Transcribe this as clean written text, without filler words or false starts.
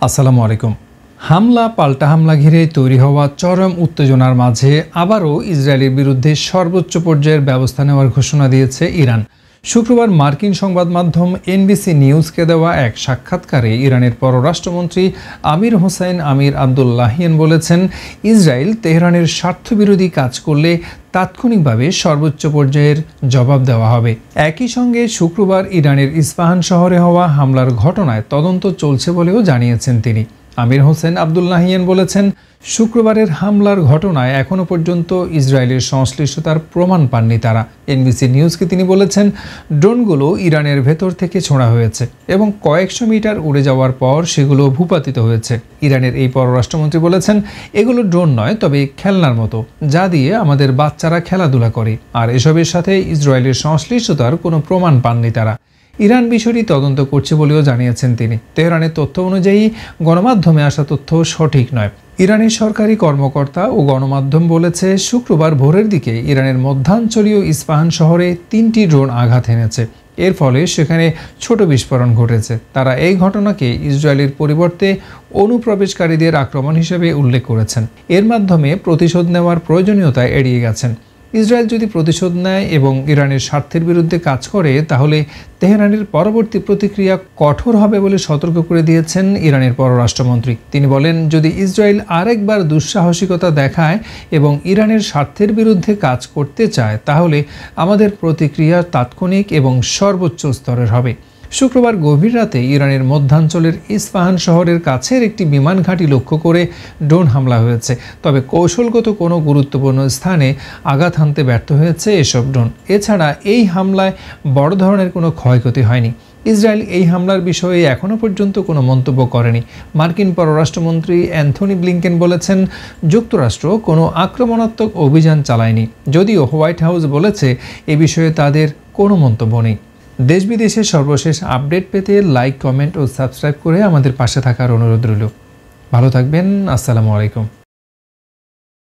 আসসালামু আলাইকুম। হামলা পাল্টা হামলা ঘিরে তৈরি হওয়া চরম উত্তেজনার মাঝে আবারও ইসরায়েলের বিরুদ্ধে সর্বোচ্চ পর্যায়ের ব্যবস্থা নেওয়ার ঘোষণা দিয়েছে ইরান। শুক্রবার মার্কিন সংবাদ মাধ্যম এনবিসি নিউজকে দেওয়া এক সাক্ষাৎকারে ইরানের পররাষ্ট্রমন্ত্রী আমির হোসাইন আমির আবদুল্লাহিয়ান বলেছেন, ইসরায়েল তেহরানের স্বার্থবিরোধী কাজ করলে তাৎক্ষণিকভাবে সর্বোচ্চ পর্যায়ের জবাব দেওয়া হবে। একই সঙ্গে শুক্রবার ইরানের ইস্পাহান শহরে হওয়া হামলার ঘটনায় তদন্ত চলছে বলেও জানিয়েছেন তিনি। আমির হোসেন আবদুল্লাহিয়ান বলেছেন, শুক্রবারের হামলার ঘটনায় এখনও পর্যন্ত ইসরায়েলের সংশ্লিষ্টতার প্রমাণ পাননি তারা। এনবিসি নিউজকে তিনি বলেছেন, ড্রোনগুলো ইরানের ভেতর থেকে ছোঁড়া হয়েছে এবং কয়েকশো মিটার উড়ে যাওয়ার পর সেগুলো ভূপাতিত হয়েছে। ইরানের এই পররাষ্ট্রমন্ত্রী বলেছেন, এগুলো ড্রোন নয়, তবে খেলনার মতো, যা দিয়ে আমাদের বাচ্চারা খেলাধুলা করে, আর এসবের সাথে ইসরায়েলের সংশ্লিষ্টতার কোনো প্রমাণ পাননি তারা। ইরান বিষয়টি তদন্ত করছে বলেও জানিয়েছেন তিনি। তেহরানের তথ্য অনুযায়ী গণমাধ্যমে আসা তথ্য সঠিক নয়। ইরানের সরকারি কর্মকর্তা ও গণমাধ্যম বলেছে, শুক্রবার ভোরের দিকে ইরানের মধ্যাঞ্চলীয় ইস্পাহান শহরে 3টি ড্রোন আঘাত এনেছে। এর ফলে সেখানে ছোট বিস্ফোরণ ঘটেছে। তারা এই ঘটনাকে ইসরায়েলের পরিবর্তে অনুপ্রবেশকারীদের আক্রমণ হিসেবে উল্লেখ করেছেন। এর মাধ্যমে প্রতিশোধ নেওয়ার প্রয়োজনীয়তা এড়িয়ে গেছেন। ইসরায়েল যদি প্রতিশোধ নেয় এবং ইরানের স্বার্থের বিরুদ্ধে কাজ করে, তাহলে তেহরানের পরবর্তী প্রতিক্রিয়া কঠোর হবে বলে সতর্ক করে দিয়েছেন ইরানের পররাষ্ট্রমন্ত্রী। তিনি বলেন, যদি ইসরায়েল আরেকবার দুঃসাহসিকতা দেখায় এবং ইরানের স্বার্থের বিরুদ্ধে কাজ করতে চায়, তাহলে আমাদের প্রতিক্রিয়া তাৎক্ষণিক এবং সর্বোচ্চ স্তরের হবে। শুক্রবার গভীর রাতে ইরানের মধ্যাঞ্চলের ইস্পাহান শহরের কাছের একটি বিমান ঘাঁটি লক্ষ্য করে ড্রোন হামলা হয়েছে। তবে কৌশলগত কোনো গুরুত্বপূর্ণ স্থানে আঘাত হানতে ব্যর্থ হয়েছে এসব ড্রোন। এছাড়া এই হামলায় বড় ধরনের কোনো ক্ষয়ক্ষতি হয়নি। ইসরায়েল এই হামলার বিষয়ে এখনও পর্যন্ত কোনো মন্তব্য করেনি। মার্কিন পররাষ্ট্রমন্ত্রী অ্যান্থনি ব্লিংকেন বলেছেন, যুক্তরাষ্ট্র কোনো আক্রমণাত্মক অভিযান চালায়নি, যদিও হোয়াইট হাউস বলেছে এ বিষয়ে তাদের কোনো মন্তব্য নেই। দেশ বিদেশের সর্বশেষ আপডেট পেতে লাইক, কমেন্ট ও সাবস্ক্রাইব করে আমাদের পাশে থাকার অনুরোধ রইল। ভালো থাকবেন। আসসালামু আলাইকুম।